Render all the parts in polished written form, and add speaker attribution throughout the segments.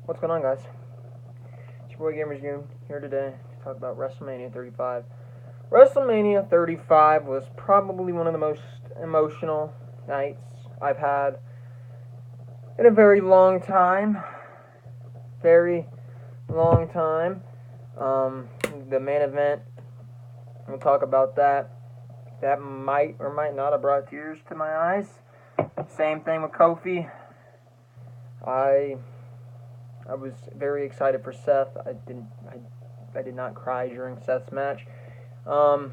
Speaker 1: What's going on, guys? It's your boy Gamers Goon here today to talk about WrestleMania 35. WrestleMania 35 was probably one of the most emotional nights I've had in a very long time. Very long time. The main event, we'll talk about that. That might or might not have brought tears to my eyes. Same thing with Kofi. I was very excited for Seth. I did not cry during Seth's match. We're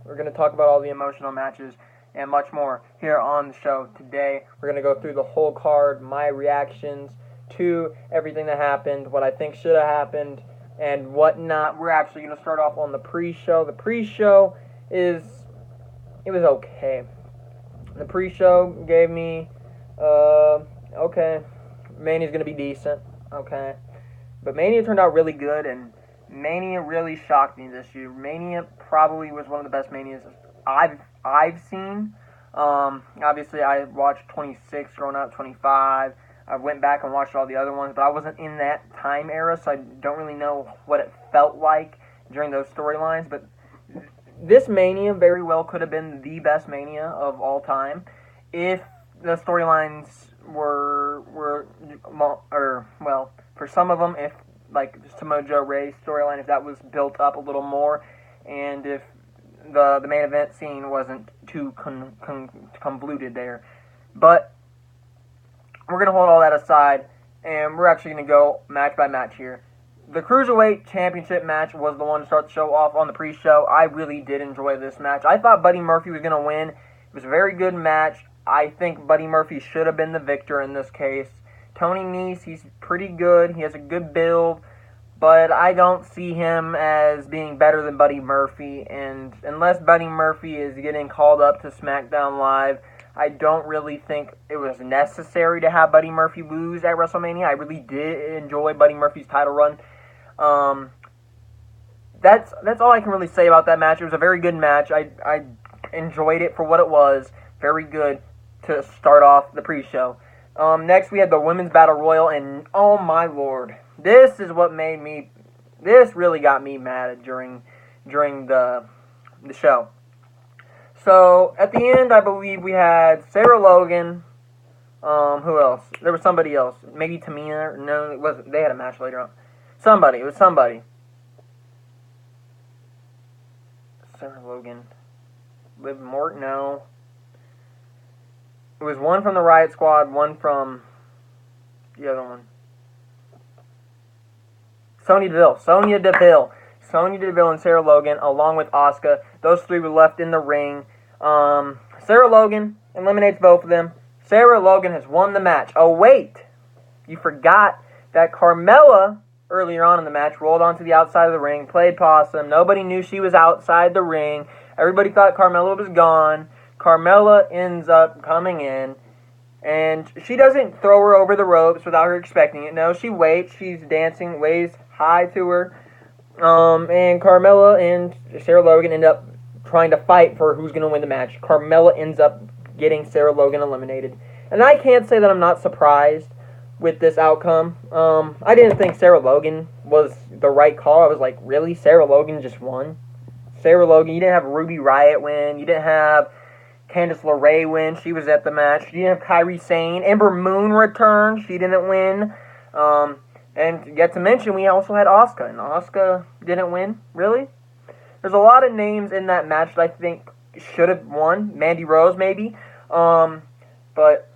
Speaker 1: going to talk about all the emotional matches and much more here on the show today. We're going to go through the whole card, my reactions to everything that happened, what I think should have happened, and what not. We're actually going to start off on the pre-show. The pre-show it was okay. The pre-show gave me, okay, Mania's going to be decent. Okay, but Mania turned out really good, and Mania really shocked me this year. Mania probably was one of the best Manias I've seen. Obviously, I watched 26 growing up, 25. I went back and watched all the other ones, but I wasn't in that time era, so I don't really know what it felt like during those storylines. But this Mania very well could have been the best Mania of all time if the storylines were for some of them, if like Samoa Joe Ray's storyline, if that was built up a little more, and if the main event scene wasn't too convoluted there. But we're gonna hold all that aside, and we're actually gonna go match by match here. The Cruiserweight Championship match was the one to start the show off on the pre-show. I really did enjoy this match. I thought Buddy Murphy was gonna win. It was a very good match. I think Buddy Murphy should have been the victor in this case. Tony Nese, he's pretty good. He has a good build, but I don't see him as being better than Buddy Murphy. And unless Buddy Murphy is getting called up to SmackDown Live, I don't really think it was necessary to have Buddy Murphy lose at WrestleMania. I really did enjoy Buddy Murphy's title run. That's all I can really say about that match. It was a very good match. I enjoyed it for what it was. Very good to start off the pre-show. Next, we had the Women's Battle Royal, and oh my lord, this is what this really got me mad during the show. So, at the end, I believe we had Sarah Logan, who else? There was somebody else. Maybe Tamina? No, it wasn't. They had a match later on. It was somebody. Sarah Logan. Liv Morgan? No. It was one from the Riot Squad, one from the other one. Sonya Deville and Sarah Logan, along with Asuka. Those three were left in the ring. Sarah Logan eliminates both of them. Sarah Logan has won the match. Oh, wait. You forgot that Carmella, earlier on in the match, rolled onto the outside of the ring, played possum. Nobody knew she was outside the ring. Everybody thought Carmella was gone. Carmella ends up coming in, and she doesn't throw her over the ropes without her expecting it. No, she waits. She's dancing, waves hi to her. And Carmella and Sarah Logan end up trying to fight for who's going to win the match. Carmella ends up getting Sarah Logan eliminated. And I can't say that I'm not surprised with this outcome. I didn't think Sarah Logan was the right call. I was like, really? Sarah Logan just won? Sarah Logan, you didn't have Ruby Riott win. You didn't have Candice LeRae win. She was at the match. You didn't have Kairi Sane. Ember Moon returned. She didn't win. And yet to mention, we also had Asuka, and Asuka didn't win. Really? There's a lot of names in that match that I think should have won. Mandy Rose, maybe. But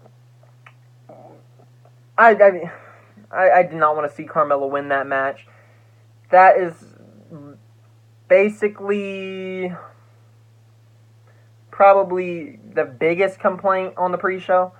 Speaker 1: I did not want to see Carmella win that match. That is basically probably the biggest complaint on the pre-show.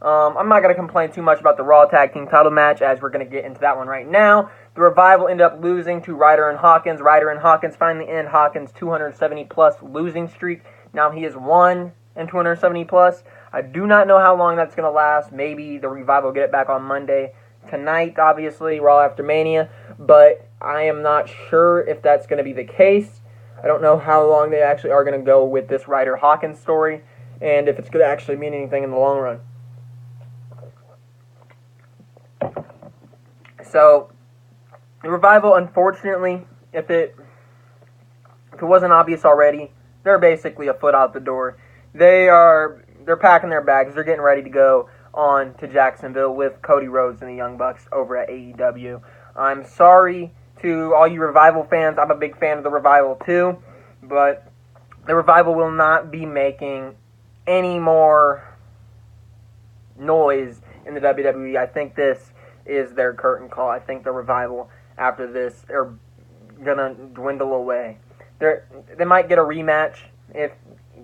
Speaker 1: I'm not going to complain too much about the Raw Tag Team title match, as we're going to get into that one right now. The Revival ended up losing to Ryder and Hawkins. Ryder and Hawkins finally end Hawkins' 270-plus losing streak. Now he is 1 and 270-plus. I do not know how long that's going to last. Maybe the Revival will get it back on Monday. Tonight, obviously, Raw after Mania. But I am not sure if that's going to be the case. I don't know how long they actually are going to go with this Ryder Hawkins story, and if it's going to actually mean anything in the long run. So, the Revival, unfortunately, if it wasn't obvious already, they're basically a foot out the door. They're packing their bags. They're getting ready to go on to Jacksonville with Cody Rhodes and the Young Bucks over at AEW. I'm sorry to all you Revival fans. I'm a big fan of the Revival too, but the Revival will not be making any more noise in the WWE. I think this is their curtain call. I think the Revival, after this, are gonna dwindle away. They might get a rematch if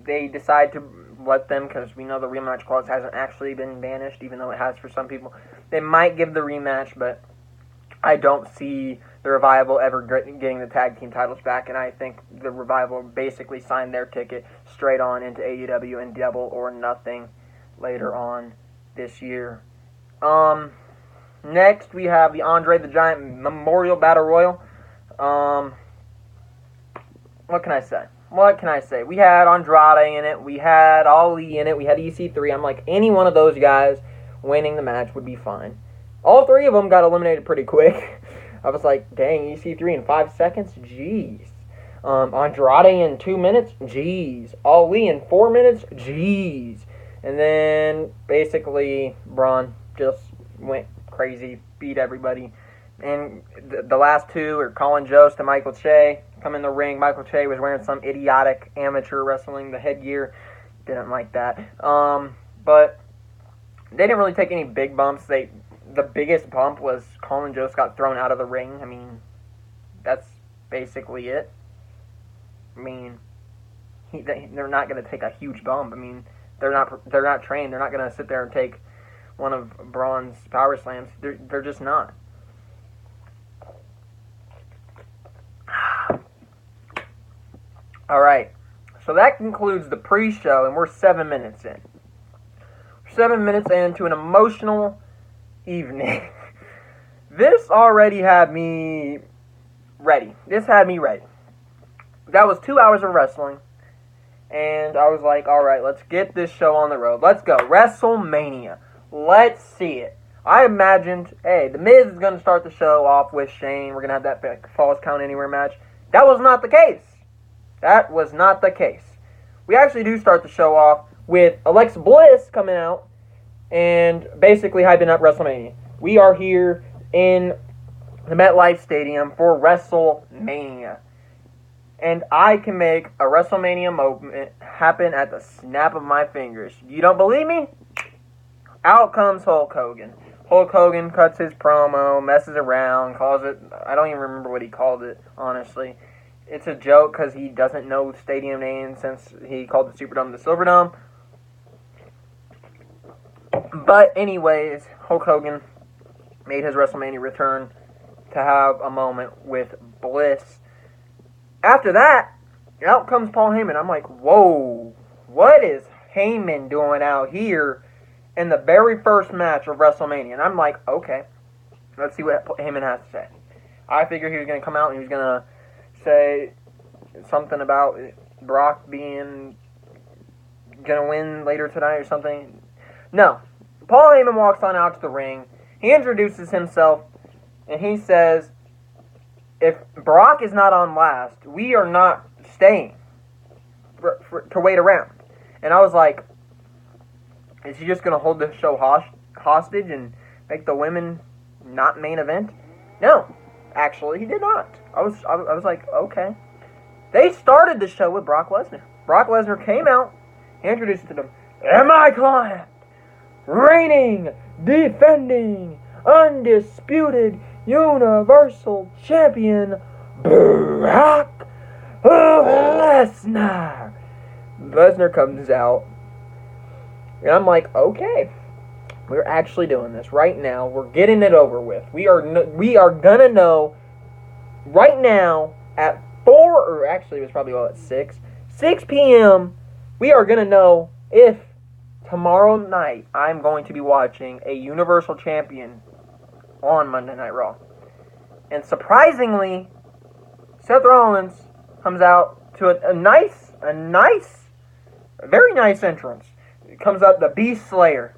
Speaker 1: they decide to let them, because we know the rematch clause hasn't actually been banished, even though it has for some people. They might give the rematch, but I don't see the Revival ever getting the tag team titles back, and I think the Revival basically signed their ticket straight on into AEW and Double or Nothing later on this year. Next, we have the Andre the Giant Memorial Battle Royal. What can I say? We had Andrade in it. We had Ali in it. We had EC3. I'm like, any one of those guys winning the match would be fine. All three of them got eliminated pretty quick. I was like, dang, EC3 in 5 seconds? Jeez. Andrade in 2 minutes? Jeez. Ali in 4 minutes? Jeez. And then, basically, Braun just went crazy, beat everybody. And the last two are Colin Jost and Michael Che come in the ring. Michael Che was wearing some idiotic amateur wrestling, the headgear. Didn't like that. But they didn't really take any big bumps. The biggest bump was Colin Jost got thrown out of the ring. I mean, that's basically it. I mean, they're not going to take a huge bump. I mean, they're not trained. They're not going to sit there and take one of Braun's power slams. They're just not. All right, so that concludes the pre-show, and we're 7 minutes in. 7 minutes into an emotional evening. This already had me ready. That was 2 hours of wrestling, and I was like, all right, let's get this show on the road. Let's go. Wrestlemania. Let's see it. I imagined, hey, The Miz is going to start the show off with Shane. We're going to have that Falls Count Anywhere match. That was not the case. We actually do start the show off with Alexa Bliss coming out and basically hyping up WrestleMania. We are here in the MetLife Stadium for WrestleMania. And I can make a WrestleMania moment happen at the snap of my fingers. You don't believe me? Out comes Hulk Hogan. Hulk Hogan cuts his promo, messes around, calls it, I don't even remember what he called it, honestly. It's a joke because he doesn't know stadium names since he called the Superdome the Silverdome. But anyways, Hulk Hogan made his WrestleMania return to have a moment with Bliss. After that, out comes Paul Heyman. I'm like, whoa, what is Heyman doing out here in the very first match of WrestleMania? And I'm like, okay, let's see what Heyman has to say. I figured he was going to come out and he was going to say something about Brock being going to win later tonight or something. No. Paul Heyman walks on out to the ring. He introduces himself, and he says, if Brock is not on last, we are not staying to wait around. And I was like, is he just going to hold the show hostage and make the women not main event? No. Actually, he did not. I was like, okay. They started the show with Brock Lesnar. Brock Lesnar came out, he introduced them, and my client, reigning, defending, undisputed, Universal Champion, Brock Lesnar. Lesnar comes out, and I'm like, okay. We're actually doing this right now. We're getting it over with. We are gonna know right now at 4, or actually it was probably at 6 p.m. We are gonna know if tomorrow night I'm going to be watching a Universal Champion on Monday Night Raw. And surprisingly, Seth Rollins comes out to a very nice entrance. It comes out the Beast Slayer.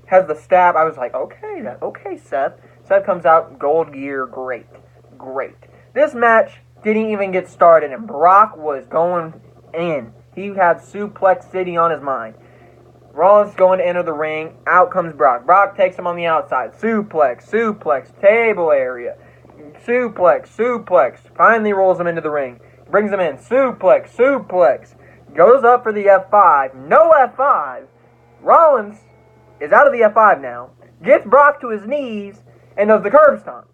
Speaker 1: Has the stab. I was like, okay, Seth. Seth comes out, gold gear, great. This match didn't even get started, and Brock was going in. He had Suplex City on his mind. Rollins going to enter the ring. Out comes Brock. Brock takes him on the outside. Suplex, table area. Suplex. Finally rolls him into the ring. Brings him in. Suplex. Goes up for the F5. No F5. Rollins is out of the F5 now. Gets Brock to his knees and does the curb stomp.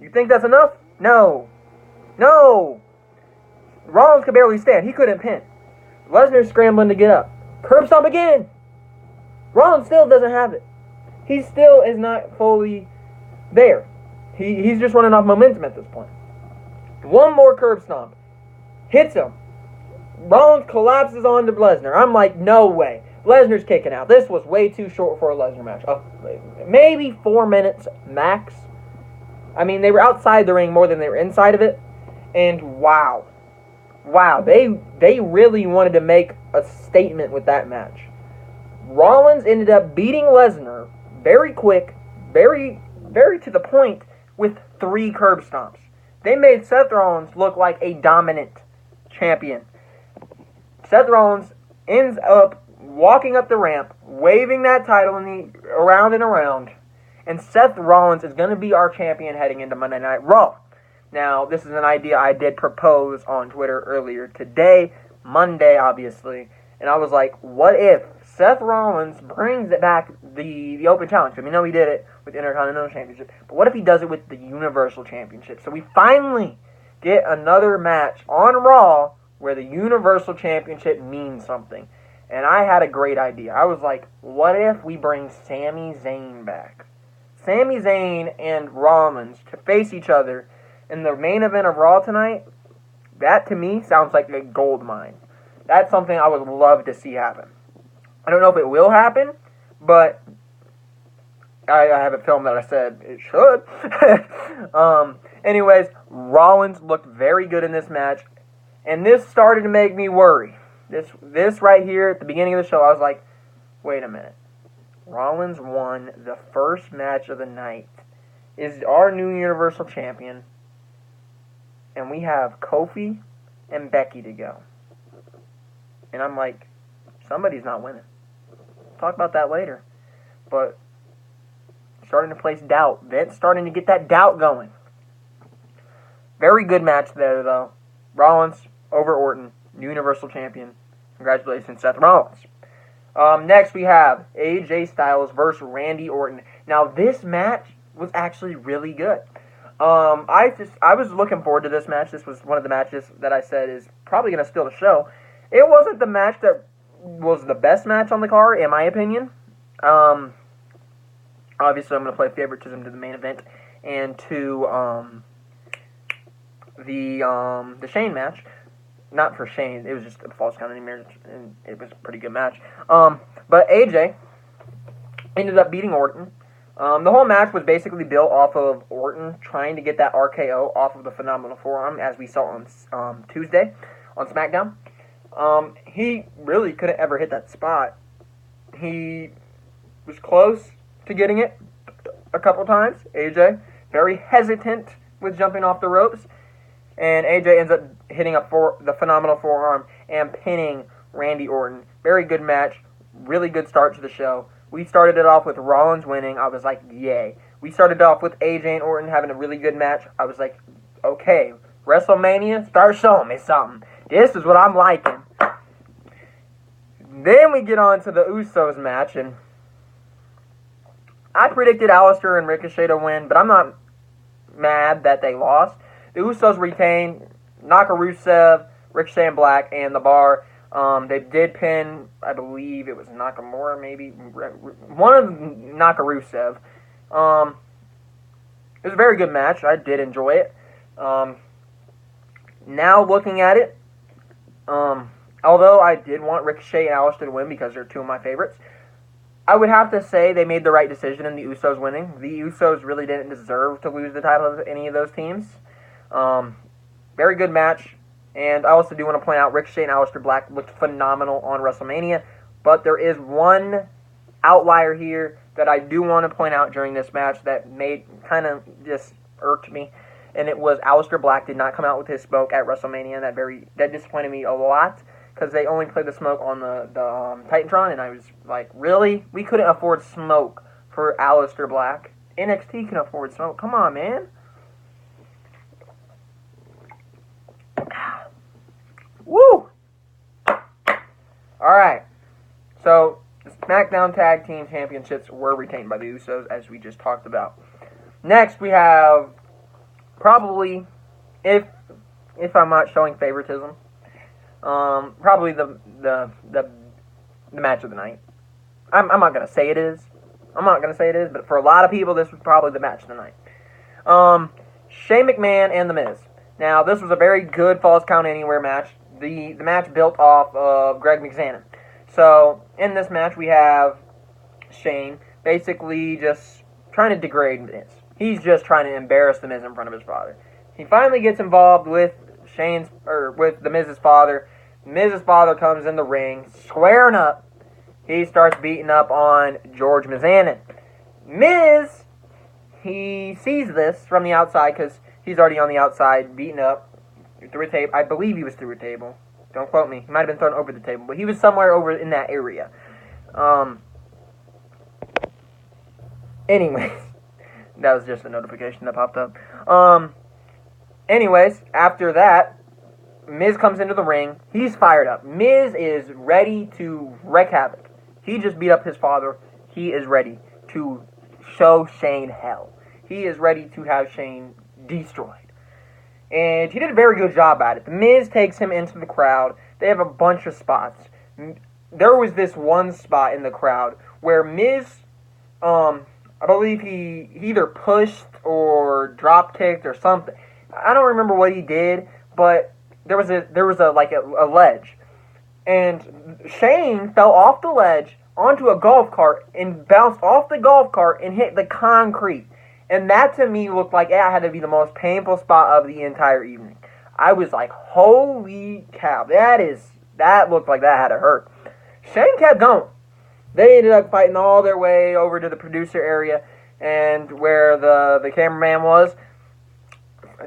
Speaker 1: You think that's enough? No. Rollins could barely stand. He couldn't pin. Lesnar's scrambling to get up. Curb stomp again. Rollins still doesn't have it. He still is not fully there. He's just running off momentum at this point. One more curb stomp. Hits him. Rollins collapses onto Lesnar. I'm like, no way. Lesnar's kicking out. This was way too short for a Lesnar match. Maybe 4 minutes max. I mean, they were outside the ring more than they were inside of it. And wow. They really wanted to make a statement with that match. Rollins ended up beating Lesnar very quick, very to the point with 3 curb stomps. They made Seth Rollins look like a dominant champion. Seth Rollins ends up walking up the ramp, waving that title around and around, and Seth Rollins is going to be our champion heading into Monday Night Raw. Now, this is an idea I did propose on Twitter earlier today, Monday, obviously, and I was like, what if Seth Rollins brings it back, the Open Challenge? I mean, he did it with the Intercontinental Championship, but what if he does it with the Universal Championship? So we finally get another match on Raw where the Universal Championship means something. And I had a great idea. I was like, what if we bring Sami Zayn back? Sami Zayn and Rollins to face each other in the main event of Raw tonight? That, to me, sounds like a gold mine. That's something I would love to see happen. I don't know if it will happen, but I have a film that I said it should. Anyways, Rollins looked very good in this match, and this started to make me worry. This right here at the beginning of the show, I was like, wait a minute. Rollins won the first match of the night, is our new Universal Champion, and we have Kofi and Becky to go. And I'm like, somebody's not winning. Talk about that later. But starting to place doubt. Vince starting to get that doubt going. Very good match there, though. Rollins over Orton, Universal Champion. Congratulations, Seth Rollins. Next, we have AJ Styles versus Randy Orton. Now, this match was actually really good. I was looking forward to this match. This was one of the matches that I said is probably going to steal the show. It wasn't the match that was the best match on the card, in my opinion. Obviously, I'm going to play favoritism to the main event and to the Shane match. Not for Shane, it was just a false count anymore, and it was a pretty good match. But AJ ended up beating Orton. The whole match was basically built off of Orton trying to get that RKO off of the Phenomenal Forearm, as we saw on Tuesday on SmackDown. He really couldn't ever hit that spot. He was close to getting it a couple times. AJ, very hesitant with jumping off the ropes. And AJ ends up hitting the Phenomenal Forearm and pinning Randy Orton. Very good match. Really good start to the show. We started it off with Rollins winning. I was like, yay. We started off with AJ and Orton having a really good match. I was like, okay, WrestleMania, start showing me something. This is what I'm liking. Then we get on to the Usos match, and I predicted Aleister and Ricochet to win, but I'm not mad that they lost. The Usos retained Rusev, Ricochet and Black, and The Bar. They did pin, I believe it was Nakamura, maybe. One of Rusev. It was a very good match. I did enjoy it. Now looking at it, although I did want Ricochet and Aleister to win because they're two of my favorites, I would have to say they made the right decision in the Usos winning. The Usos really didn't deserve to lose the title of any of those teams. Very good match. And I also do want to point out Ricochet and Aleister Black looked phenomenal on WrestleMania. But there is one outlier here that I do want to point out during this match that made kind of just irked me, and it was Aleister Black did not come out with his smoke at WrestleMania. That disappointed me a lot because they only played the smoke on the Titantron, and I was like, really? We couldn't afford smoke for Aleister Black. NXT can afford smoke. Come on, man. Woo! Alright. So, the SmackDown Tag Team Championships were retained by the Usos, as we just talked about. Next, we have probably, if I'm not showing favoritism, probably the match of the night. I'm not gonna say it is. But for a lot of people, this was probably the match of the night. Shane McMahon and The Miz. Now, this was a very good Falls Count Anywhere match. The match built off of Greg McZanin. So, in this match, we have Shane basically just trying to degrade Miz. He's just trying to embarrass The Miz in front of his father. He finally gets involved with with The Miz's father. Miz's father comes in the ring, squaring up. He starts beating up on George McZanin. Miz, he sees this from the outside because he's already on the outside beating up through a table. I believe he was through a table. Don't quote me. He might have been thrown over the table, but he was somewhere over in that area. Anyways, that was just a notification that popped up. Anyways, after that, Miz comes into the ring. He's fired up. Miz is ready to wreak havoc. He just beat up his father. He is ready to show Shane hell. He is ready to have Shane destroyed. And he did a very good job at it. The Miz takes him into the crowd. They have a bunch of spots. There was this one spot in the crowd where Miz, I believe he either pushed or drop kicked or something. I don't remember what he did, but there was a ledge. And Shane fell off the ledge onto a golf cart and bounced off the golf cart and hit the concrete. And that to me looked like it had to be the most painful spot of the entire evening. I was like, holy cow, that looked like that had to hurt. Shane kept going. They ended up fighting all their way over to the producer area and where the cameraman was,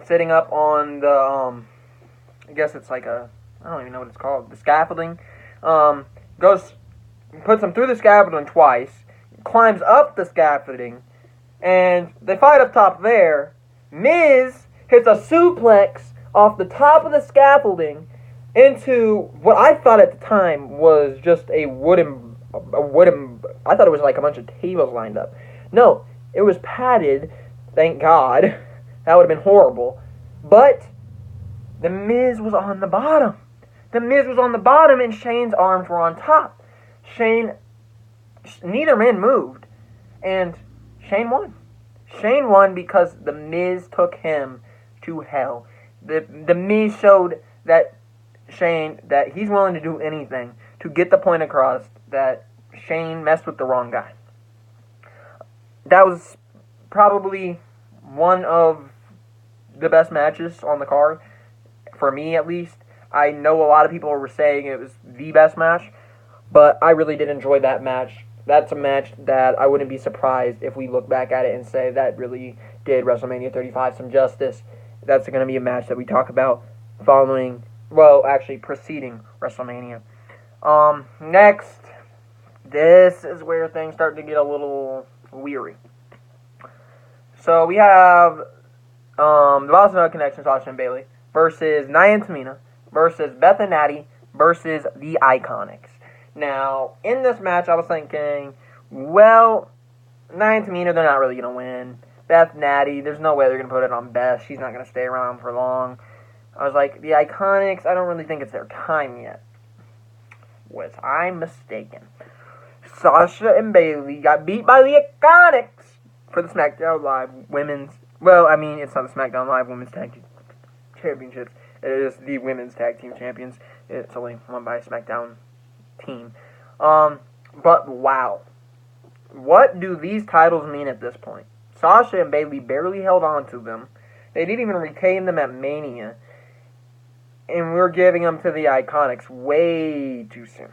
Speaker 1: sitting up on the, I guess it's like I don't even know what it's called, the scaffolding. Puts him through the scaffolding twice, climbs up the scaffolding, and they fight up top there. Miz hits a suplex off the top of the scaffolding into what I thought at the time was just a wooden, I thought it was like a bunch of tables lined up. No, it was padded, thank God. That would have been horrible. But the Miz was on the bottom. The Miz was on the bottom and Shane's arms were on top. Neither man moved. And Shane won. Shane won because the Miz took him to hell. The Miz showed that Shane, that he's willing to do anything to get the point across that Shane messed with the wrong guy. That was probably one of the best matches on the card, for me at least. I know a lot of people were saying it was the best match, but I really did enjoy that match. That's a match that I wouldn't be surprised if we look back at it and say that really did WrestleMania 35 some justice. That's going to be a match that we talk about preceding WrestleMania. Next, this is where things start to get a little weary. So we have the Boston Connection, Sasha and Bayley, versus Nia and Tamina, versus Beth and Natty, versus the Iconics. Now, in this match, I was thinking, well, Nia and Tamina, they're not really going to win. Beth, Natty, there's no way they're going to put it on Beth. She's not going to stay around for long. I was like, the Iconics, I don't really think it's their time yet. Was I mistaken? Sasha and Bayley got beat by the Iconics for the SmackDown Live Women's... Well, I mean, it's not the SmackDown Live Women's Tag Team Championships. It is the Women's Tag Team Champions. It's only won by a SmackDown team. But wow. What do these titles mean at this point? Sasha and Bayley barely held on to them. They didn't even retain them at Mania. And we're giving them to the Iconics way too soon.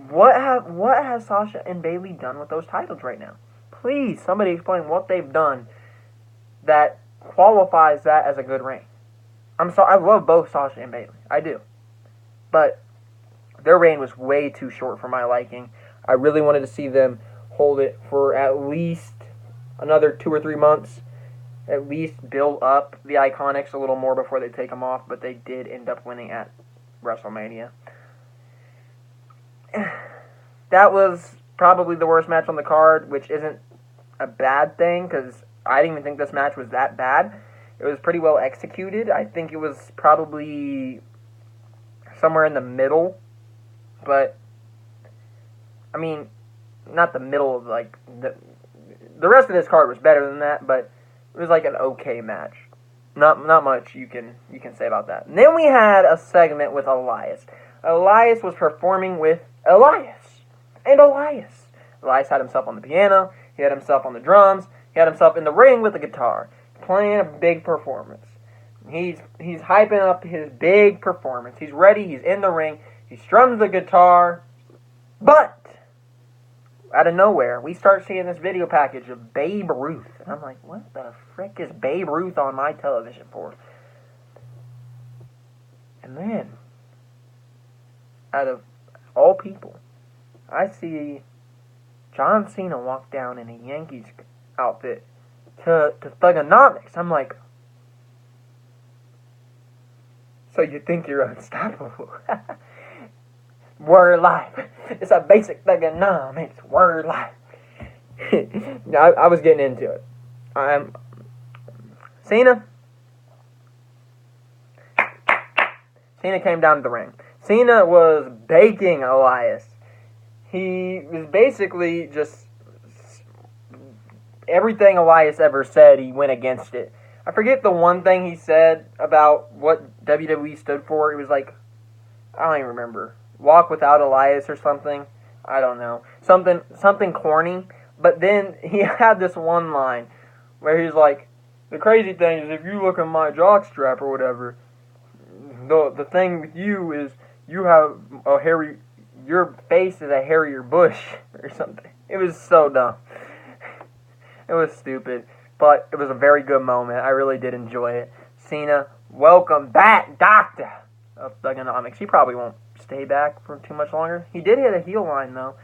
Speaker 1: what has Sasha and Bayley done with those titles right now? Please, somebody explain what they've done that qualifies that as a good reign. I'm sorry, I love both Sasha and Bayley. I do. But their reign was way too short for my liking. I really wanted to see them hold it for at least another 2 or 3 months. At least build up the Iconics a little more before they take them off. But they did end up winning at WrestleMania. That was probably the worst match on the card, which isn't a bad thing because I didn't even think this match was that bad. It was pretty well executed. I think it was probably somewhere in the middle, but I mean, not the middle of like the rest of this card was better than that, but it was like an okay match. Not much you can say about that. And then we had a segment with Elias. Elias was performing with Elias. Elias had himself on the piano. He had himself on the drums. He had himself in the ring with the guitar, playing a big performance. He's hyping up his big performance. He's ready. He's in the ring. He strums the guitar. But out of nowhere, we start seeing this video package of Babe Ruth. And I'm like, what the frick is Babe Ruth on my television for? And then, out of all people, I see John Cena walk down in a Yankees outfit to Thugonomics. I'm like, so you think you're unstoppable? Word life. It's a basic Thugonomics. Word life. I was getting into it. Cena came down to the ring. Cena was baking Elias. He was basically just everything Elias ever said, he went against it. I forget the one thing he said about what WWE stood for. It was like, I don't even remember. Walk without Elias or something. I don't know. Something corny. But then he had this one line where he's like, the crazy thing is if you look at my jockstrap or whatever, the thing with you is you have a hairy, your face is a hairier bush or something. It was so dumb. It was stupid. But it was a very good moment. I really did enjoy it. Cena, welcome back, Doctor of Thugonomics. He probably won't stay back for too much longer. He did hit a heel line, though.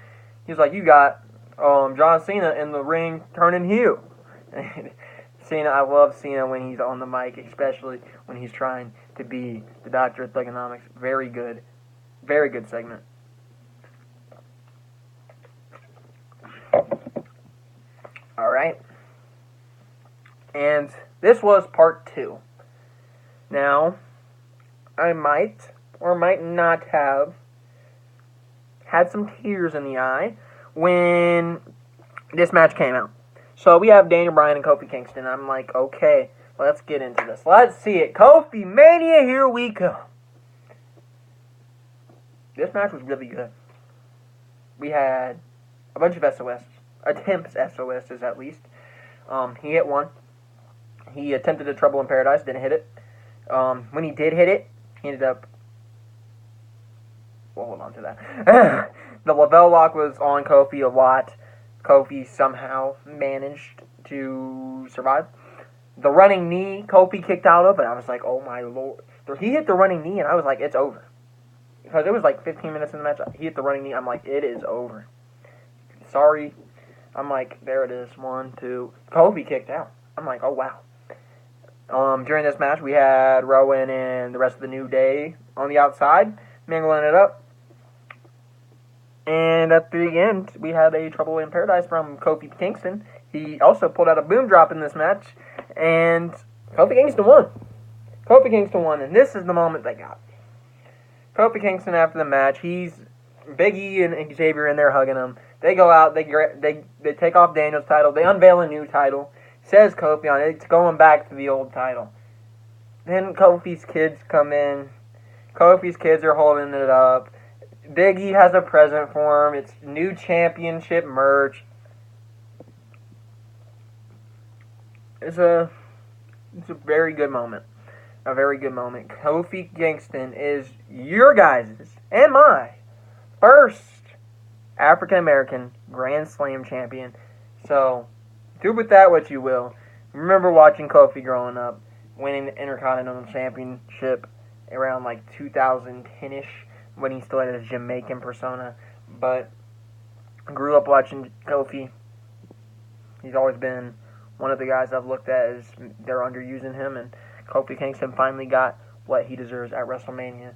Speaker 1: He was like, you got John Cena in the ring turning heel. Cena, I love Cena when he's on the mic, especially when he's trying to be the Doctor of Thugonomics. Very good. Very good segment. Alright. And this was part 2. Now, I might or might not have had some tears in the eye when this match came out. So we have Daniel Bryan and Kofi Kingston. I'm like, okay, let's get into this. Let's see it. Kofi Mania, here we come. This match was really good. We had a bunch of SOS. Attempts SOSs, at least. He hit one. He attempted a Trouble in Paradise, didn't hit it. When he did hit it, he ended up... We'll hold on to that. The Lavelle Lock was on Kofi a lot. Kofi somehow managed to survive. The running knee, Kofi kicked out of, and I was like, oh my lord. He hit the running knee, and I was like, it's over. Because it was like 15 minutes in the match. He hit the running knee, I'm like, it is over. Sorry. I'm like, there it is. 1, 2. Kofi kicked out. I'm like, oh wow. During this match, we had Rowan and the rest of the New Day on the outside, mingling it up. And at the end, we had a Trouble in Paradise from Kofi Kingston. He also pulled out a boom drop in this match, and Kofi Kingston won. Kofi Kingston won, and this is the moment they got. Kofi Kingston, after the match, Big E and Xavier in there hugging him. They go out, they take off Daniel's title, they unveil a new title. Says Kofi on it, it's going back to the old title. Then Kofi's kids come in. Kofi's kids are holding it up. Big E has a present for him. It's new championship merch. It's a very good moment. A very good moment. Kofi Kingston is your guys' and my first African American Grand Slam champion. So, do with that what you will. Remember watching Kofi growing up, winning the Intercontinental Championship around like 2010-ish, when he still had his Jamaican persona. But I grew up watching Kofi. He's always been one of the guys I've looked at as they're underusing him, and Kofi Kingston finally got what he deserves at WrestleMania.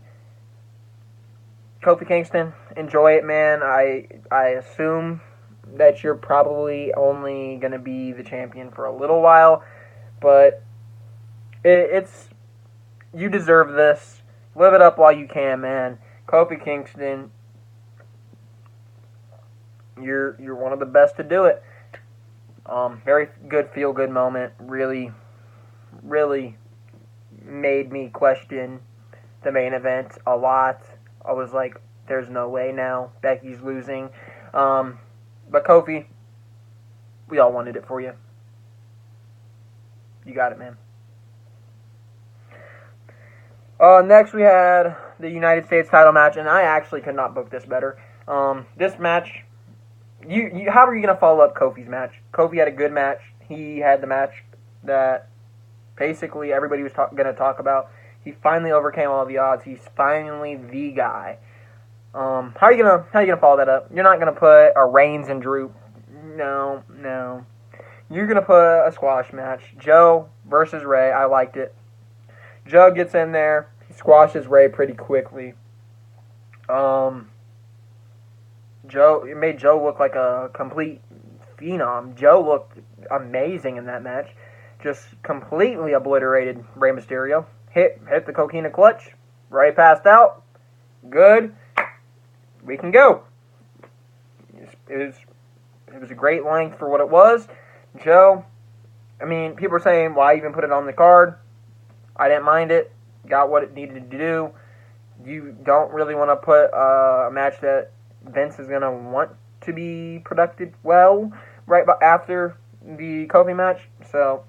Speaker 1: Kofi Kingston, enjoy it, man. I assume that you're probably only going to be the champion for a little while, but it's you deserve this. Live it up while you can, man. Kofi Kingston, you're one of the best to do it. Very good feel-good moment. Really, really made me question the main event a lot. I was like, there's no way now. Becky's losing. But Kofi, we all wanted it for you. You got it, man. Next we had the United States title match, and I actually could not book this better. This match, how are you going to follow up Kofi's match? Kofi had a good match. He had the match that basically everybody was going to talk about. He finally overcame all the odds. He's finally the guy. How are you gonna follow that up? You're not gonna put a Reigns and Drew. No. You're gonna put a squash match. Joe versus Ray. I liked it. Joe gets in there. He squashes Ray pretty quickly. It made Joe look like a complete phenom. Joe looked amazing in that match. Just completely obliterated Rey Mysterio. Hit the coquina clutch. Ray passed out. Good. We can go. It was a great length for what it was. Joe, I mean, people are saying, why even put it on the card? I didn't mind it. Got what it needed to do. You don't really want to put a match that Vince is going to want to be productive well right after the Kofi match. So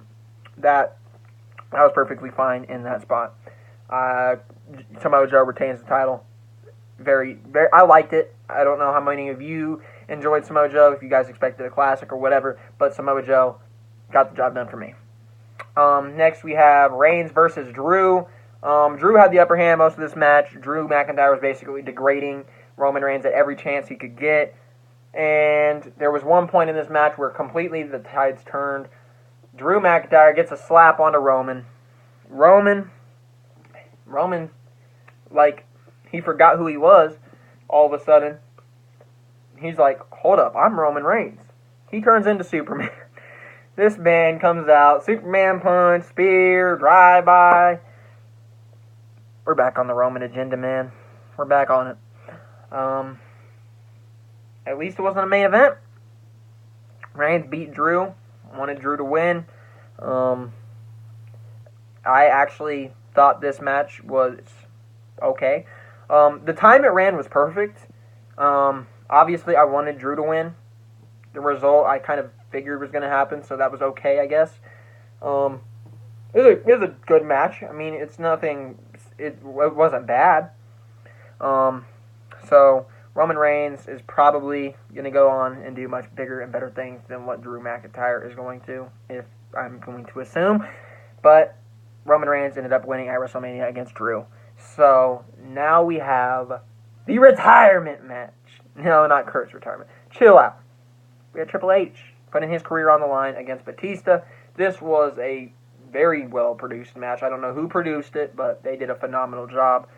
Speaker 1: that was perfectly fine in that spot. Samoa Joe retains the title. Very, very. I liked it. I don't know how many of you enjoyed Samoa Joe, if you guys expected a classic or whatever, but Samoa Joe got the job done for me. Next we have Reigns versus Drew. Drew had the upper hand most of this match. Drew McIntyre was basically degrading Roman Reigns at every chance he could get. And there was one point in this match where completely the tides turned. Drew McIntyre gets a slap onto Roman. Roman, like, he forgot who he was all of a sudden. He's like, hold up, I'm Roman Reigns. He turns into Superman. This man comes out, Superman punch, spear, drive-by. We're back on the Roman agenda, man. We're back on it. At least it wasn't a main event. Reigns beat Drew. Wanted Drew to win. I actually thought this match was okay. The time it ran was perfect. Obviously, I wanted Drew to win. The result I kind of figured was going to happen, so that was okay, I guess. It was a good match. I mean, it's nothing. It wasn't bad. So Roman Reigns is probably going to go on and do much bigger and better things than what Drew McIntyre is going to, if I'm going to assume. But Roman Reigns ended up winning at WrestleMania against Drew. So now we have the retirement match. No, not Kurt's retirement. Chill out. We had Triple H putting his career on the line against Batista. This was a very well-produced match. I don't know who produced it, but they did a phenomenal job.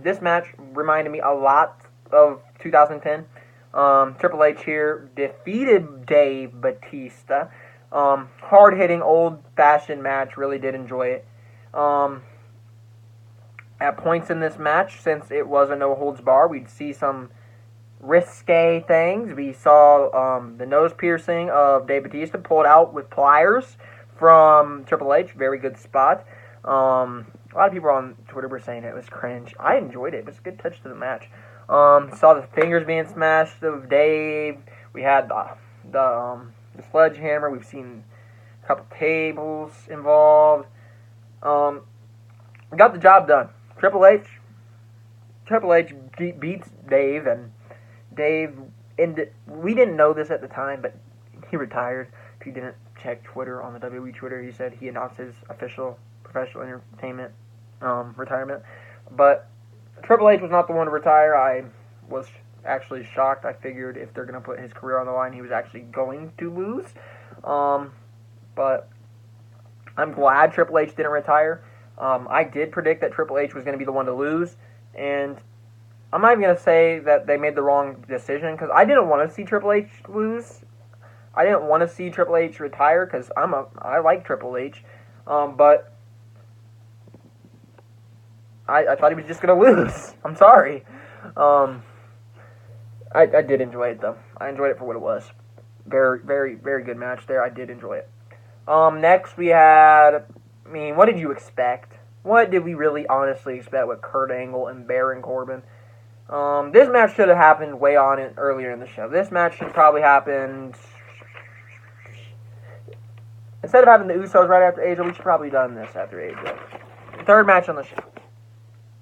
Speaker 1: This match reminded me a lot of 2010. Triple H here defeated Dave Batista. Hard-hitting, old-fashioned match. Really did enjoy it. At points in this match, since it was a no-holds-bar, we'd see some risque things. We saw the nose piercing of Dave Batista pulled out with pliers from Triple H. Very good spot. A lot of people on Twitter were saying it was cringe. I enjoyed it. It was a good touch to the match. Saw the fingers being smashed of Dave. We had the sledgehammer. We've seen a couple tables involved. Got the job done. Triple H beats Dave, and Dave and we didn't know this at the time, but he retired. If you didn't check Twitter, on the WWE Twitter, he said he announced his official professional entertainment retirement. But Triple H was not the one to retire. I was actually shocked. I figured if they're going to put his career on the line, he was actually going to lose. But I'm glad Triple H didn't retire. I did predict that Triple H was going to be the one to lose, and I'm not even going to say that they made the wrong decision, because I didn't want to see Triple H lose. I didn't want to see Triple H retire, because I like Triple H, but I thought he was just going to lose. I'm sorry. I did enjoy it, though. I enjoyed it for what it was. Very, very, very good match there. I did enjoy it. Next we had, what did you expect? What did we really honestly expect with Kurt Angle and Baron Corbin? This match should have happened way on it earlier in the show. This match should probably happen. Instead of having the Usos right after AJ, we should probably done this after AJ. Third match on the show.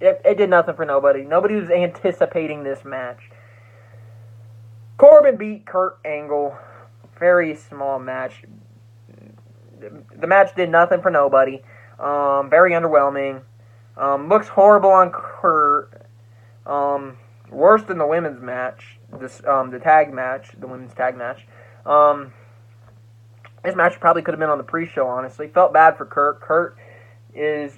Speaker 1: It did nothing for nobody. Nobody was anticipating this match. Corbin beat Kurt Angle. Very small match. The match did nothing for nobody. Very underwhelming. Looks horrible on Kurt. Worse than the women's match. The tag match. The women's tag match. This match probably could have been on the pre-show, honestly. Felt bad for Kurt. Kurt is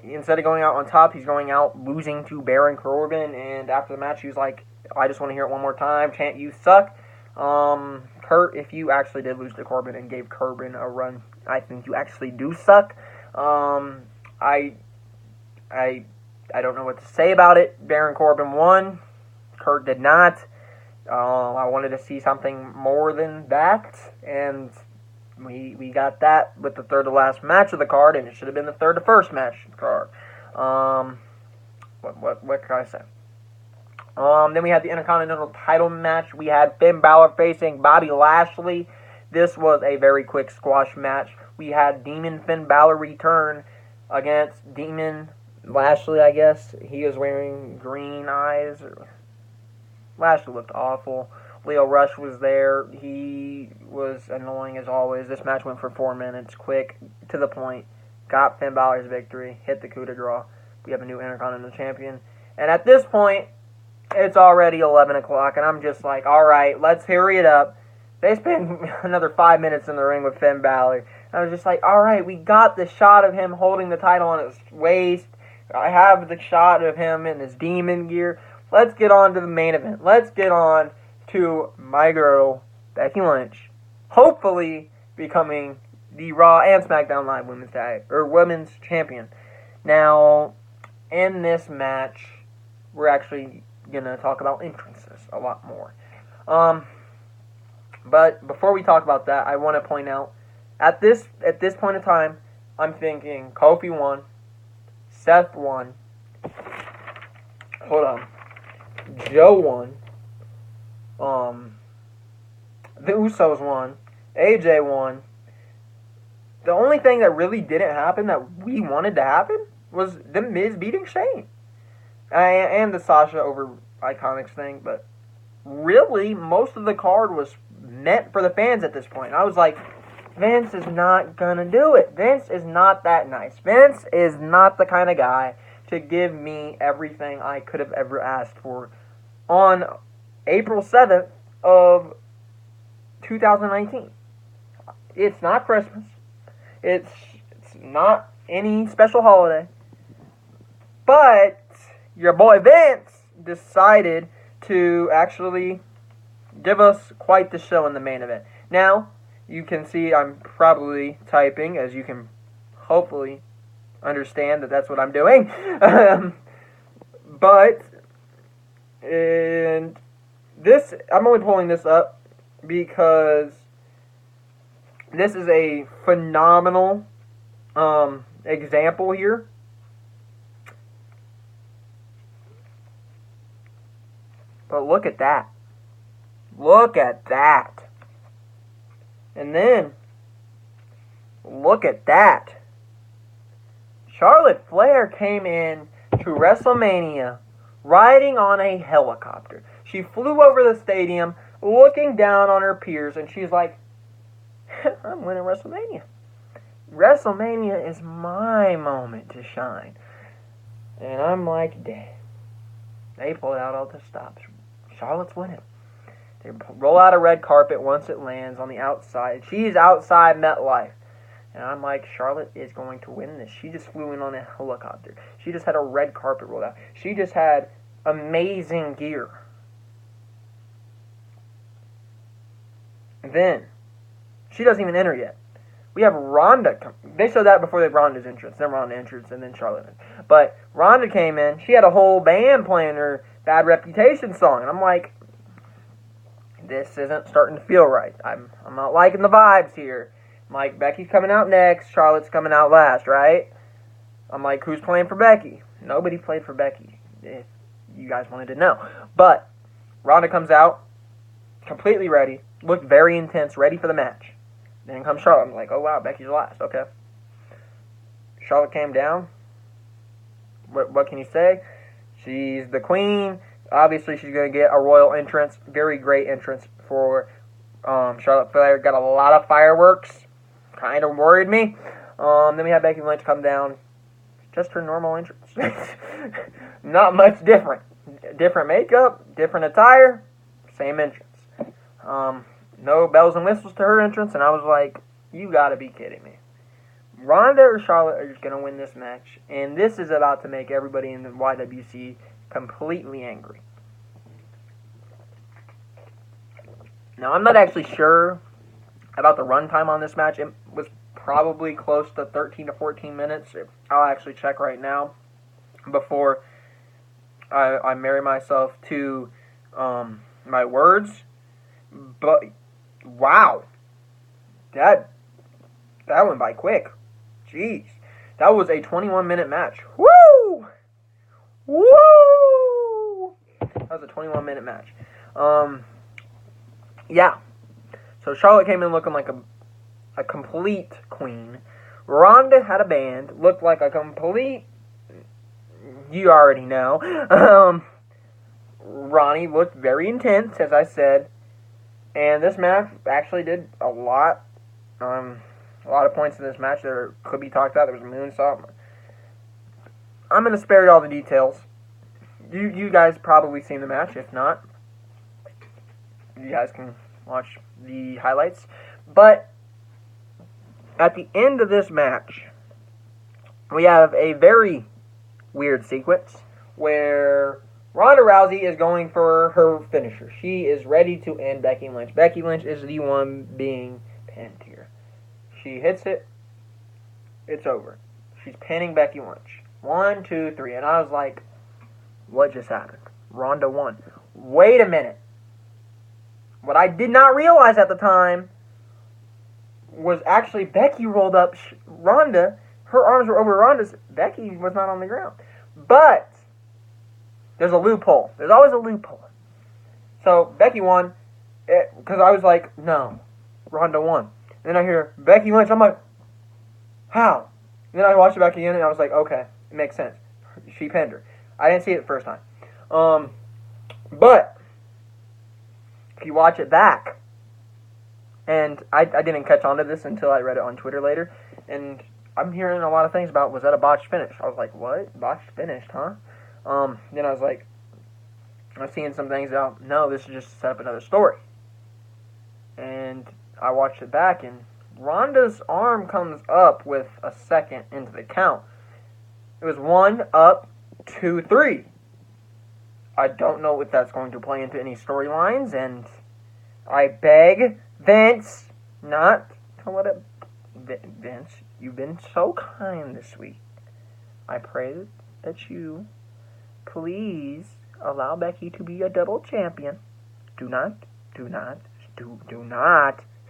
Speaker 1: instead of going out on top, he's going out losing to Baron Corbin, and after the match, he was like, I just want to hear it one more time. Chant, you suck. Kurt, if you actually did lose to Corbin and gave Corbin a run, I think you actually do suck. I don't know what to say about it. Baron Corbin won. Kurt did not. I wanted to see something more than that, and we got that with the third to last match of the card, and it should have been the third to first match of the card. What can I say? Then we had the Intercontinental title match. We had Finn Balor facing Bobby Lashley. This was a very quick squash match. We had Demon Finn Balor return against Demon Lashley, I guess. He was wearing green eyes. Lashley looked awful. Leo Rush was there. He was annoying as always. This match went for 4 minutes. Quick, to the point. Got Finn Balor's victory. Hit the coup de grace. We have a new Intercontinental Champion. And at this point, it's already 11 o'clock, and I'm just like, alright, let's hurry it up. They spend another 5 minutes in the ring with Finn Balor. I was just like, alright, we got the shot of him holding the title on his waist. I have the shot of him in his demon gear. Let's get on to the main event. Let's get on to my girl, Becky Lynch, hopefully becoming the Raw and SmackDown Live women's champion. Now, in this match, we're actually gonna talk about entrances a lot more. But before we talk about that, I want to point out at this point in time, I'm thinking Kofi won, Seth won, Joe won, the Usos won, AJ won. The only thing that really didn't happen that we wanted to happen was The Miz beating Shane. And the Sasha over Iconics thing, but really, most of the card was meant for the fans at this point. I was like, Vince is not gonna do it. Vince is not that nice. Vince is not the kind of guy to give me everything I could have ever asked for on April 7th of 2019. It's not Christmas. It's not any special holiday. But your boy Vince decided to actually give us quite the show in the main event. Now, you can see I'm probably typing, as you can hopefully understand that that's what I'm doing. And this, I'm only pulling this up because this is a phenomenal example here. But look at that. Look at that. And then, look at that. Charlotte Flair came in to WrestleMania riding on a helicopter. She flew over the stadium. looking down on her peers, and she's like, I'm winning WrestleMania. WrestleMania is my moment to shine. And I'm like, dang. They pulled out all the stops. Charlotte's winning. They roll out a red carpet once it lands on the outside. She's outside MetLife. And I'm like, Charlotte is going to win this. She just flew in on a helicopter. She just had a red carpet rolled out. She just had amazing gear. And then, she doesn't even enter yet. We have Ronda. They showed that before they Ronda's entrance. Then Ronda entrance, and then Charlotte. But Ronda came in. She had a whole band playing her Bad Reputation song. And I'm like, this isn't starting to feel right. I'm not liking the vibes here. I'm like, Becky's coming out next. Charlotte's coming out last, right? I'm like, who's playing for Becky? Nobody played for Becky, if you guys wanted to know. But Ronda comes out, completely ready, looked very intense, ready for the match. Then comes Charlotte. I'm like, oh wow, Becky's last. Okay. Charlotte came down. What can you say? She's the queen. Obviously, she's going to get a royal entrance. Very great entrance for Charlotte Flair. Got a lot of fireworks. Kind of worried me. Then we had Becky Lynch come down. Just her normal entrance. Not much different. Different makeup, different attire, same entrance. No bells and whistles to her entrance, and I was like, you gotta be kidding me. Ronda or Charlotte are just gonna win this match, and this is about to make everybody in the YWC completely angry. Now, I'm not actually sure about the runtime on this match. It was probably close to 13 to 14 minutes. I'll actually check right now before I marry myself to my words. But wow, that went by quick. Jeez, that was a 21-minute match. Woo! Woo! That was a 21-minute match. Yeah. So Charlotte came in looking like a complete queen. Ronda had a band, looked like a complete, you already know. Ronnie looked very intense, as I said. And this match actually did a lot of points in this match that could be talked about. There was a moonsault. I'm going to spare you all the details. You guys probably seen the match. If not, you guys can watch the highlights. But at the end of this match, we have a very weird sequence where Ronda Rousey is going for her finisher. She is ready to end Becky Lynch. Becky Lynch is the one being pinned here. She hits it. It's over. She's pinning Becky Lynch. 1, 2, 3. And I was like, what just happened? Ronda won. Wait a minute. What I did not realize at the time was actually Becky rolled up Ronda. Her arms were over Ronda's. Becky was not on the ground. But there's a loophole. There's always a loophole. So Becky won because I was like, no, Ronda won. And then I hear Becky Lynch. I'm like, how? And then I watched it back again and I was like, okay, it makes sense. She pinned her. I didn't see it the first time. But if you watch it back, and I didn't catch on to this until I read it on Twitter later, and I'm hearing a lot of things about, was that a botched finish? I was like, what? Botched finished, huh? Then I was like, I'm seeing some things out. No, this is just to set up another story. And I watched it back, and Ronda's arm comes up with a second into the count. It was 1, up, 2, 3. I don't know if that's going to play into any storylines, and I beg Vince not to let it... Vince, you've been so kind this week. I pray that you please allow Becky to be a double champion. Do not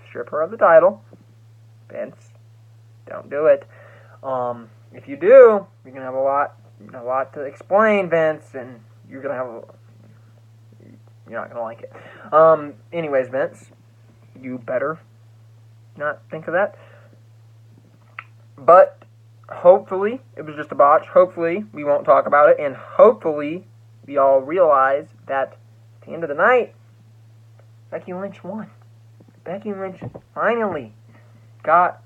Speaker 1: strip her of the title. Vince, don't do it. If you do, you're gonna have a lot to explain, Vince, and you're not gonna like it. Anyways, Vince, you better not think of that. But hopefully it was just a botch. Hopefully we won't talk about it, and hopefully we all realize that at the end of the night, Becky Lynch won. Becky Lynch finally got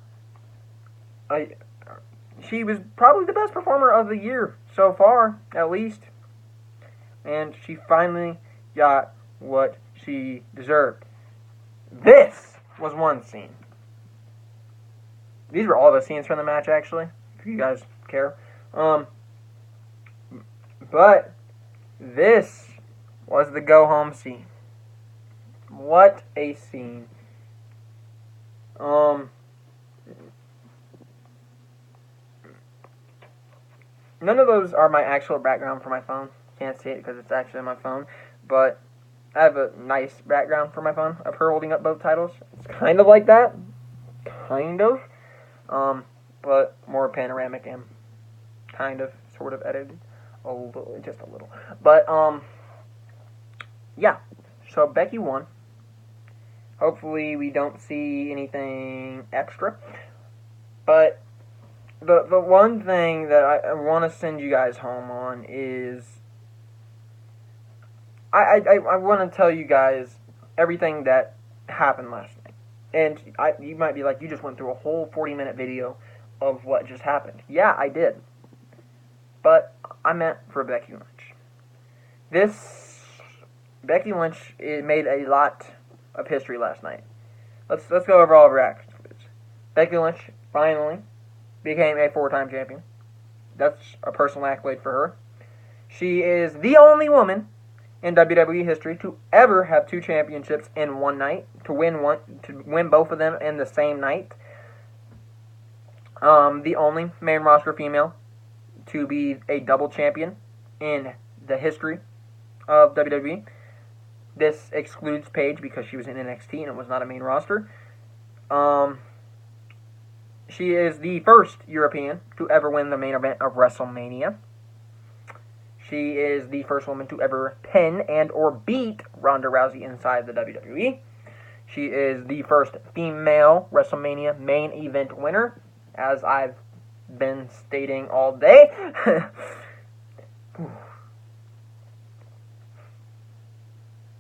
Speaker 1: she was probably the best performer of the year so far, at least. And she finally got what she deserved. This was one scene. These were all the scenes from the match, actually, if you guys care. But this was the go-home scene. What a scene. None of those are my actual background for my phone. Can't see it because it's actually on my phone. But I have a nice background for my phone of her holding up both titles. It's kind of like that. Kind of. But more panoramic and kind of, sort of edited. A little, just a little. But, yeah. So Becky won. Hopefully we don't see anything extra. But the one thing that I want to send you guys home on is I want to tell you guys everything that happened last night. And you might be like, you just went through a whole 40-minute video of what just happened. Yeah, I did. But I meant for Becky Lynch. Becky Lynch made a lot of history last night. Let's go over all of her actions. Becky Lynch finally became a 4-time champion. That's a personal accolade for her. She is the only woman in WWE history to ever have 2 championships in one night, to win both of them in the same night. The only main roster female to be a double champion in the history of WWE. This excludes Paige because she was in NXT and it was not a main roster. She is the first European to ever win the main event of WrestleMania. She is the first woman to ever pin and or beat Ronda Rousey inside the WWE. She is the first female WrestleMania main event winner, as I've been stating all day.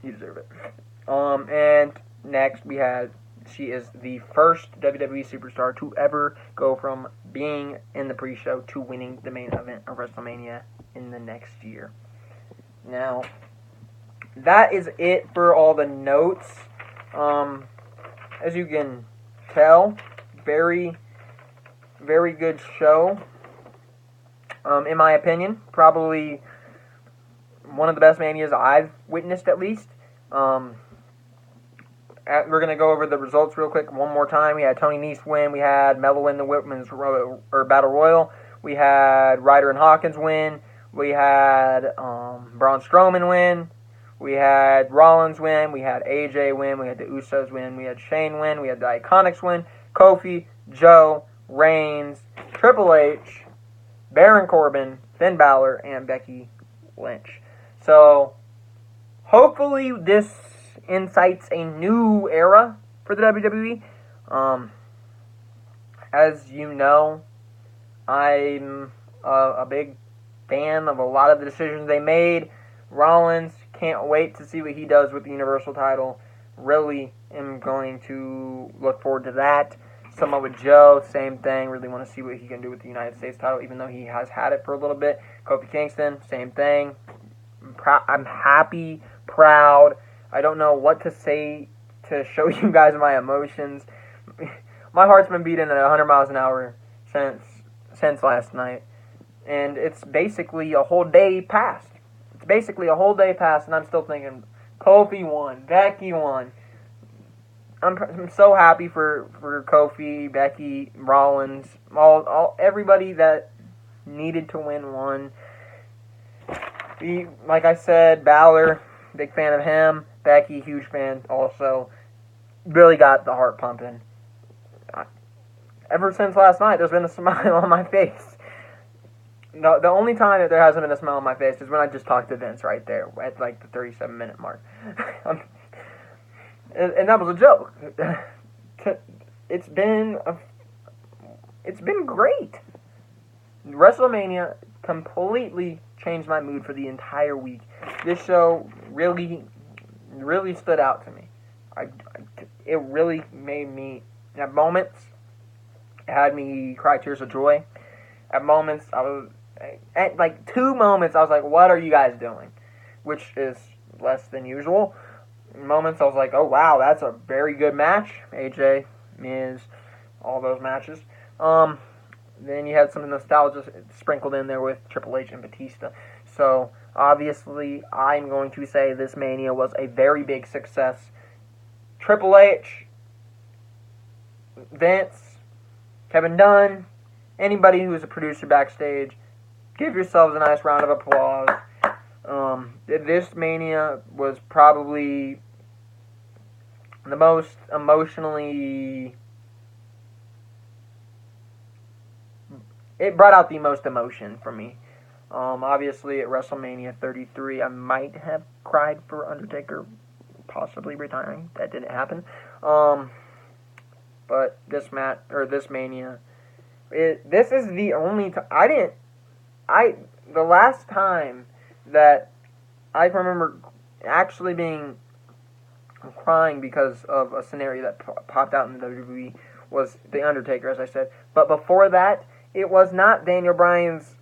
Speaker 1: You deserve it. And next she is the first WWE superstar to ever go from being in the pre-show to winning the main event of WrestleMania in the next year. Now, that is it for all the notes. As you can tell, very, very good show. In my opinion, probably one of the best Manias I've witnessed, at least. We're going to go over the results real quick one more time. We had Tony Nese win. We had Mello win the Women's Battle Royal. We had Ryder and Hawkins win. We had Braun Strowman win. We had Rollins win. We had AJ win. We had the Usos win. We had Shane win. We had the Iconics win. Kofi, Joe, Reigns, Triple H, Baron Corbin, Finn Balor, and Becky Lynch. So, hopefully this incites a new era for the WWE. As you know, I'm a big fan of a lot of the decisions they made. Rollins, can't wait to see what he does with the Universal title. Really am going to look forward to that. Someone with Joe, same thing. Really want to see what he can do with the United States title, even though he has had it for a little bit. Kofi Kingston, same thing. I'm happy, proud. I don't know what to say to show you guys my emotions. My heart's been beating at 100 miles an hour since last night. And it's basically a whole day past. And I'm still thinking, Kofi won, Becky won. I'm so happy for Kofi, Becky, Rollins, everybody that needed to win won. Like I said, Balor, big fan of him. Becky, huge fan also. Really got the heart pumping. Ever since last night, there's been a smile on my face. The only time that there hasn't been a smile on my face is when I just talked to Vince right there at like the 37-minute mark. And that was a joke. It's been great. WrestleMania completely changed my mood for the entire week. This show really, really stood out to me. It really made me, at moments, it had me cry tears of joy. At moments, at like 2 moments, I was like, what are you guys doing? Which is less than usual. In moments, I was like, oh wow, that's a very good match. AJ, Miz, all those matches. Then you had some nostalgia sprinkled in there with Triple H and Batista. So, obviously, I'm going to say this Mania was a very big success. Triple H, Vince, Kevin Dunn, anybody who is a producer backstage, give yourselves a nice round of applause. This Mania was probably the most emotionally... It brought out the most emotion for me. Obviously, at WrestleMania 33, I might have cried for Undertaker possibly retiring. That didn't happen. But this Mania, this is the only time the last time that I remember actually being crying because of a scenario that popped out in the WWE was The Undertaker, as I said. But before that, it was not Daniel Bryan's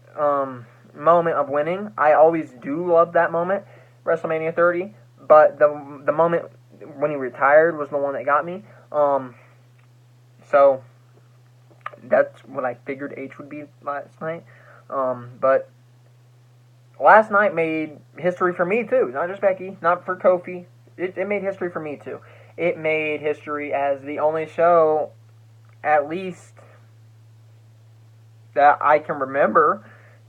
Speaker 1: moment of winning. I always do love that moment, WrestleMania 30. But the moment when he retired was the one that got me. So that's what I figured H would be last night. But last night made history for me too. Not just Becky, not for Kofi. It made history for me too. It made history as the only show, at least that I can remember,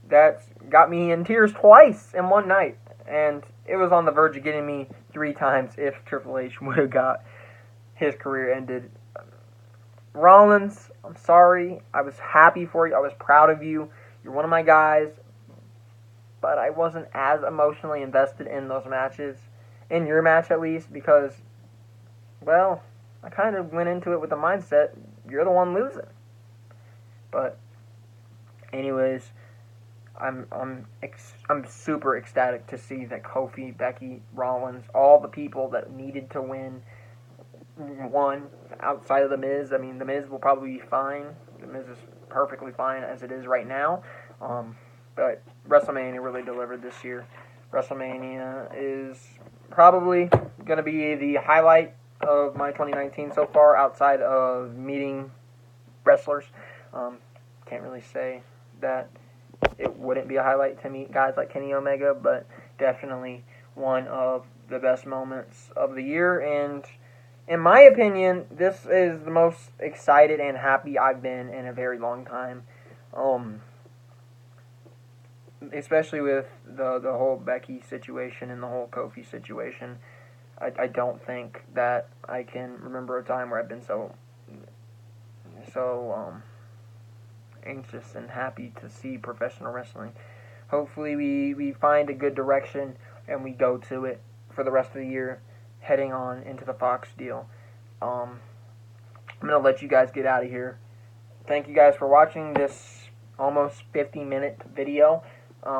Speaker 1: that's got me in tears twice in one night. And it was on the verge of getting me 3 times if Triple H would have got his career ended. Rollins, I'm sorry. I was happy for you. I was proud of you. You're one of my guys. But I wasn't as emotionally invested in those matches. In your match, at least, because, well, I kind of went into it with the mindset, you're the one losing. But, anyways, I'm super ecstatic to see that Kofi, Becky, Rollins, all the people that needed to win, won outside of The Miz. I mean, The Miz will probably be fine. The Miz is perfectly fine as it is right now. But WrestleMania really delivered this year. WrestleMania is probably going to be the highlight of my 2019 so far, outside of meeting wrestlers. Can't really say that it wouldn't be a highlight to meet guys like Kenny Omega, but definitely one of the best moments of the year. And in my opinion, this is the most excited and happy I've been in a very long time. Especially with the whole Becky situation and the whole Kofi situation. I don't think that I can remember a time where I've been so anxious and happy to see professional wrestling. Hopefully we find a good direction and we go to it for the rest of the year, heading on into the Fox deal. I'm going to let you guys get out of here. Thank you guys for watching this almost 50-minute video.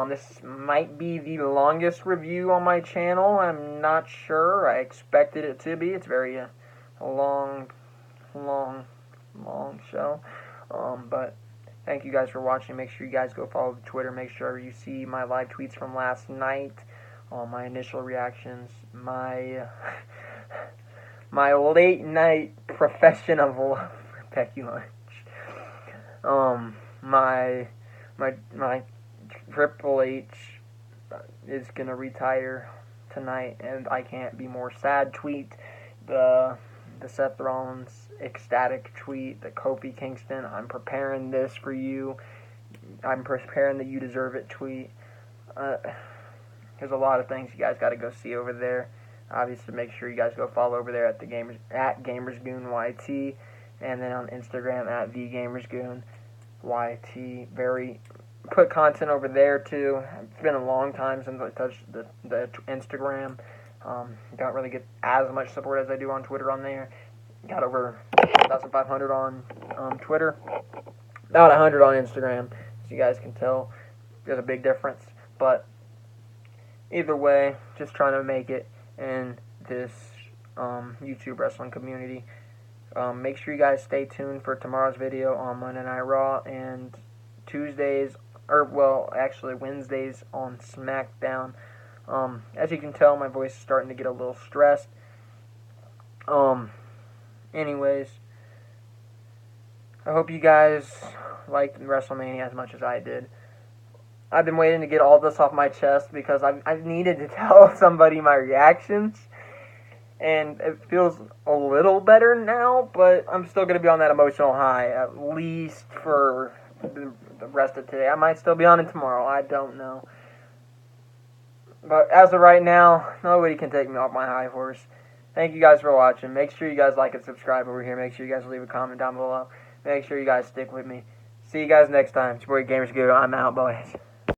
Speaker 1: This might be the longest review on my channel. I'm not sure. I expected it to be. It's very a long show. But thank you guys for watching. Make sure you guys go follow the Twitter. Make sure you see my live tweets from last night. My initial reactions. My late night profession of love for Becky Lynch. My Triple H is gonna retire tonight, and I can't be more sad tweet. The Seth Rollins ecstatic tweet. The Kofi Kingston, I'm preparing this for you. I'm preparing the you deserve it tweet. There's a lot of things you guys got to go see over there. Obviously, make sure you guys go follow over there at GamersGoonYT, and then on Instagram at TheGamersGoonYT. Put content over there too. It's been a long time since I touched the Instagram. Don't really get as much support as I do on Twitter on there. Got over 1,500 on Twitter. About 100 on Instagram. As you guys can tell, there's a big difference. But either way, just trying to make it in this YouTube wrestling community. Make sure you guys stay tuned for tomorrow's video on Monday Night Raw and Wednesdays on SmackDown. As you can tell, my voice is starting to get a little stressed. Anyways, I hope you guys liked WrestleMania as much as I did. I've been waiting to get all this off my chest because I've needed to tell somebody my reactions. And it feels a little better now, but I'm still going to be on that emotional high, at least for the rest of today. I might still be on it tomorrow. I don't know. But as of right now, nobody can take me off my high horse. Thank you guys for watching. Make sure you guys like and subscribe over here. Make sure you guys leave a comment down below. Make sure you guys stick with me. See you guys next time. It's your boy Gamers Good. I'm out, boys.